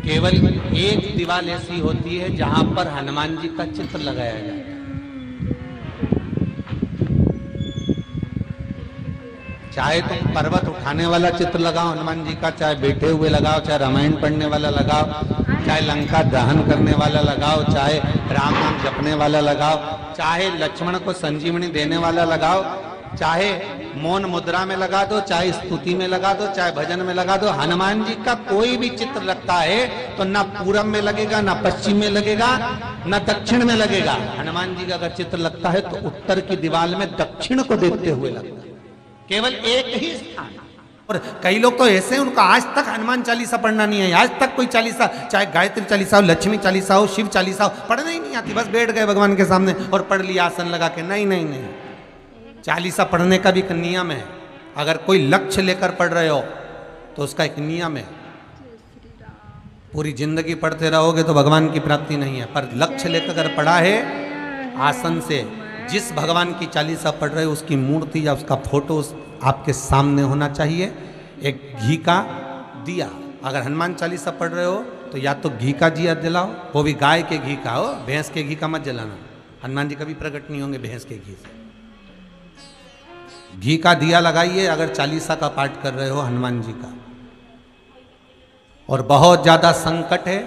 केवल एक दीवार ऐसी होती है जहां पर हनुमान जी का चित्र लगाया जाता है। चाहे तुम पर्वत उठाने वाला चित्र लगाओ हनुमान जी का, चाहे बैठे हुए लगाओ, चाहे रामायण पढ़ने वाला लगाओ, चाहे लंका दहन करने वाला लगाओ, चाहे राम नाम जपने वाला लगाओ, चाहे लक्ष्मण को संजीवनी देने वाला लगाओ, चाहे मौन मुद्रा में लगा दो, चाहे स्तुति में लगा दो, चाहे भजन में लगा दो। हनुमान जी का कोई भी चित्र लगता है तो ना पूरब में लगेगा, ना पश्चिम में लगेगा, ना दक्षिण में लगेगा। हनुमान जी का अगर चित्र लगता है तो उत्तर की दीवार में दक्षिण को देखते हुए लगता है, केवल एक ही स्थान। और कई लोग तो ऐसे हैं, उनको आज तक हनुमान चालीसा पढ़ना नहीं है, आज तक कोई चालीसा, चाहे गायत्री चालीसा हो, लक्ष्मी चालीसा हो, शिव चालीसा हो, पढ़ना ही नहीं आती। बस बैठ गए भगवान के सामने और पढ़ लिया आसन लगा के। नहीं नहीं नहीं, चालीसा पढ़ने का भी एक नियम है। अगर कोई लक्ष्य लेकर पढ़ रहे हो तो उसका एक नियम है। पूरी जिंदगी पढ़ते रहोगे तो भगवान की प्राप्ति नहीं है, पर लक्ष्य लेकर अगर पढ़ा है आसन से, जिस भगवान की चालीसा पढ़ रहे हो उसकी मूर्ति या उसका फोटो आपके सामने होना चाहिए। एक घी का दिया, अगर हनुमान चालीसा पढ़ रहे हो तो या तो घी का दिया जलाओ, वो भी गाय के घी का हो, भैंस के घी का मत जलाना। हनुमान जी कभी प्रकट नहीं होंगे भैंस के घी से। घी का दिया लगाइए अगर चालीसा का पाठ कर रहे हो हनुमान जी का। और बहुत ज्यादा संकट है,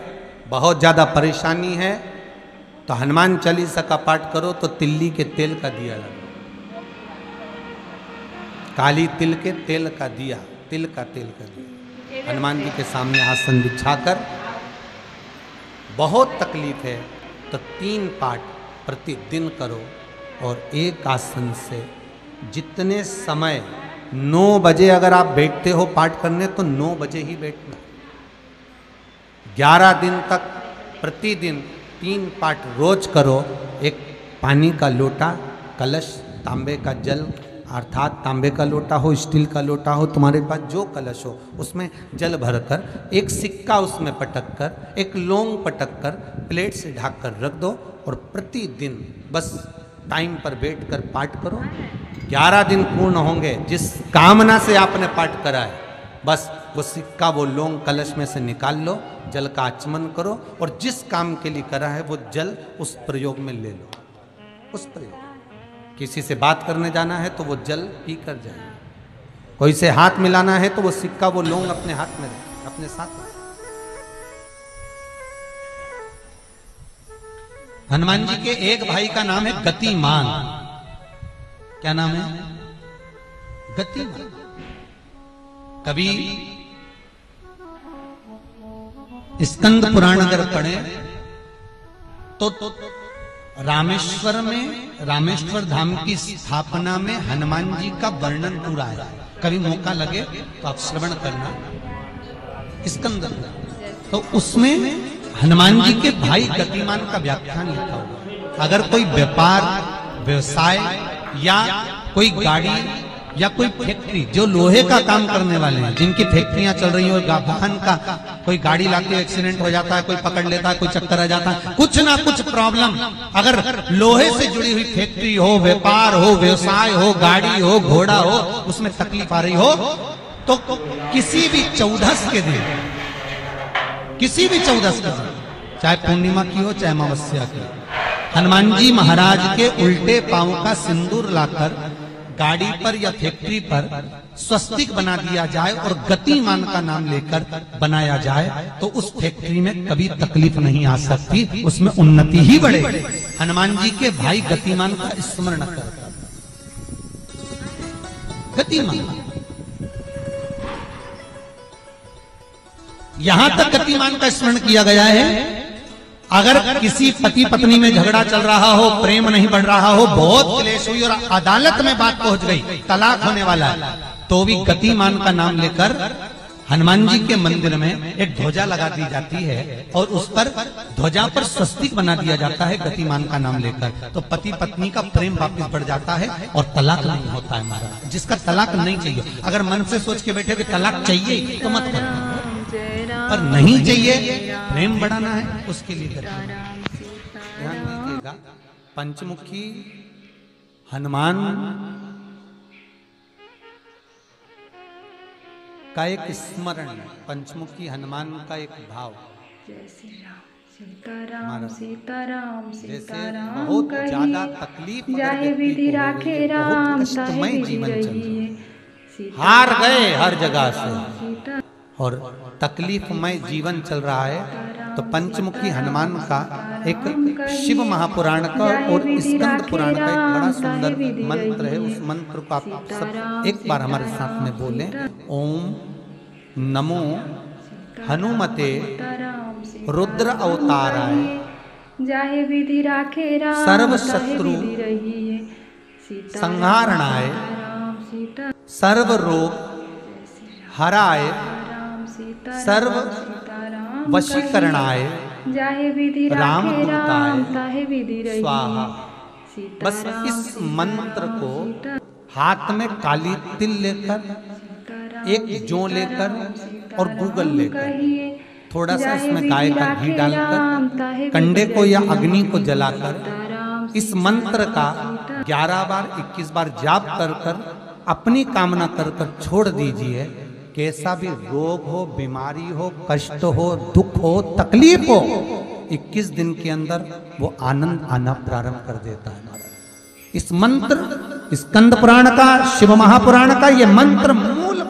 बहुत ज्यादा परेशानी है तो हनुमान चालीसा का पाठ करो तो तिल्ली के तेल का दिया लगाओ, काली तिल के तेल का दिया, तिल का तेल का दिया हनुमान जी के सामने आसन बिछाकर। बहुत तकलीफ है तो 3 पाठ प्रतिदिन करो। और एक आसन से जितने समय, 9 बजे अगर आप बैठते हो पाठ करने तो 9 बजे ही बैठना। 11 दिन तक प्रतिदिन 3 पाठ रोज करो। एक पानी का लोटा, कलश, तांबे का जल अर्थात तांबे का लोटा हो, स्टील का लोटा हो, तुम्हारे पास जो कलश हो उसमें जल भरकर, एक सिक्का उसमें पटक कर, एक लौंग पटक कर प्लेट से ढक कर रख दो और प्रतिदिन बस टाइम पर बैठकर पाठ करो। 11 दिन पूर्ण होंगे, जिस कामना से आपने पाठ करा है बस वो सिक्का, वो लौंग कलश में से निकाल लो, जल का आचमन करो और जिस काम के लिए करा है वो जल उस प्रयोग में ले लो। उस प्रयोग, किसी से बात करने जाना है तो वो जल पी कर जाए, कोई से हाथ मिलाना है तो वो सिक्का, वो लौंग अपने हाथ में रहे, अपने साथ रहे। हनुमान जी के एक भाई का नाम है गतिमान। क्या नाम है? गतिमान। कभी स्कंद पुराण अगर पढ़े तो रामेश्वर में, रामेश्वर धाम की स्थापना में हनुमान जी का वर्णन पूरा है। कभी मौका लगे तो आप श्रवण करना स्कंद। तो उसमें हनुमान जी के भाई गतिमान का व्याख्यान लिखा हुआ। अगर कोई व्यापार, व्यवसाय या कोई गाड़ी या कोई फैक्ट्री, जो लोहे का काम करने वाले हैं, जिनकी फैक्ट्रियां चल रही हो, वाहन का कोई गाड़ी लाके एक्सीडेंट हो जाता है, कोई पकड़ लेता है, कोई चक्कर आ जाता है, कुछ ना कुछ प्रॉब्लम, अगर लोहे से जुड़ी हुई फैक्ट्री हो, व्यापार हो, व्यवसाय हो, गाड़ी हो, घोड़ा हो, उसमें तकलीफ आ रही हो तो किसी भी 14 के दिन, किसी भी 14 के दिन, चाहे पूर्णिमा की हो चाहे अमावस्या की, हनुमान जी महाराज के उल्टे पांव का सिंदूर लाकर गाड़ी पर या फैक्ट्री पर स्वस्तिक बना दिया जाए और गतिमान का नाम लेकर बनाया जाए तो उस फैक्ट्री में कभी तकलीफ नहीं आ सकती, उसमें उन्नति ही बढ़ेगी। हनुमान जी के भाई गतिमान का स्मरण कर, गतिमान, यहां तक गतिमान का स्मरण किया गया है। अगर किसी पति पत्नी में झगड़ा चल रहा हो, प्रेम नहीं बढ़ रहा हो, बहुत क्लेश हुई और अदालत में बात पहुंच गई, तलाक होने वाला है, तो भी गतिमान का नाम लेकर हनुमान जी के मंदिर में एक ध्वजा लगा दी जाती है और उस पर, ध्वजा पर स्वस्तिक बना दिया जाता है गतिमान का नाम लेकर। तो पति पत्नी का प्रेम वापस बढ़ जाता है और तलाक नहीं होता है महाराज। जिसका तलाक नहीं चाहिए, अगर मन से सोच के बैठे कि तलाक चाहिए तो मत करो, पर नहीं चाहिए, प्रेम बढ़ाना है, उसके लिए ध्यान दीजिएगा। पंचमुखी हनुमान का एक स्मरण, पंचमुखी हनुमान का एक भाव, जय श्री राम। सीताराम सीताराम सीताराम बहुत ज्यादा तकलीफ जाहे विधि राखे राम ताहे विधि रहिए। हार गए हर जगह से और तकलीफमय जीवन चल रहा है। तो पंचमुखी हनुमान का एक शिव महापुराण का और स्कंद पुराण का एक बड़ा सुंदर मंत्र है। उस मंत्र को आप सब एक बार हमारे साथ में बोलें। ओम नमो हनुमते रुद्र अवताराय जाहे विधि राखे राम सर्व शत्रु संहारणाय सर्व रोग हराय सर्व वशीकरणाय जाहे विधि राम राम ताहे विधि स्वाहा। बस इस मंत्र को हाथ में काली तिल लेकर एक जौ लेकर और गूगल लेकर थोड़ा सा इसमें गाय का घी डालकर कंडे को या अग्नि को जलाकर इस मंत्र का 11 बार 21 बार जाप कर कर अपनी कामना कर कर छोड़ दीजिए। कैसा भी रोग हो, बीमारी हो, कष्ट हो, दुख हो, तकलीफ हो, 21 दिन के अंदर वो आनंद आना प्रारंभ कर देता है। इस मंत्र स्कंद पुराण का, शिव महापुराण का ये मंत्र मूल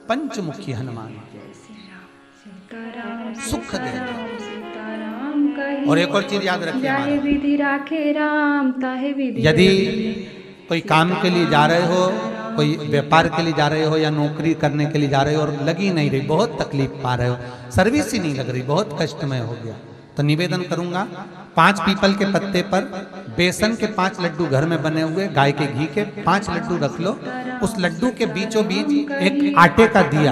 पंचमुखी हनुमान सुख दे। और एक और चीज याद रखिए, यदि कोई काम के लिए जा रहे हो, कोई व्यापार के लिए जा रहे हो या नौकरी करने के लिए जा रहे हो और लगी नहीं रही, बहुत तकलीफ पा रहे हो, सर्विस ही नहीं लग रही, बहुत कष्टमय हो गया, तो निवेदन करूंगा 5 पीपल के पत्ते पर बेसन के 5 लड्डू घर में बने हुए, गाय के घी के 5 लड्डू रख लो। उस लड्डू के बीचों बीच एक आटे का दिया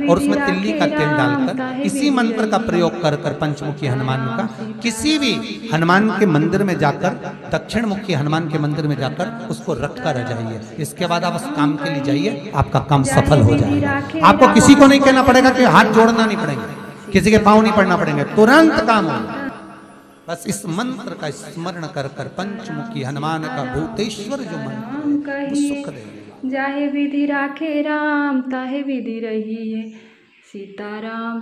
और उसमें तिल्ली का तेल डालकर इसी मंत्र का प्रयोग कर कर पंचमुखी हनुमान का किसी भी हनुमान के मंदिर में जाकर, दक्षिण मुखी हनुमान के मंदिर में जाकर उसको रख कर आ जाइए। इसके बाद आप उस काम के लिए जाइए, आपका काम सफल हो जाएगा। आपको किसी को नहीं कहना पड़ेगा कि हाथ जोड़ना नहीं पड़ेगा, किसी के पाँव नहीं पड़ना पड़ेंगे, तुरंत काम होगा। बस इस मंत्र का स्मरण कर कर पंचमुखी हनुमान का भूतेश्वर जो मंत्र है, सुख देगा। जाहे विधि राखे राम ताहे विधि रहिए। सीताराम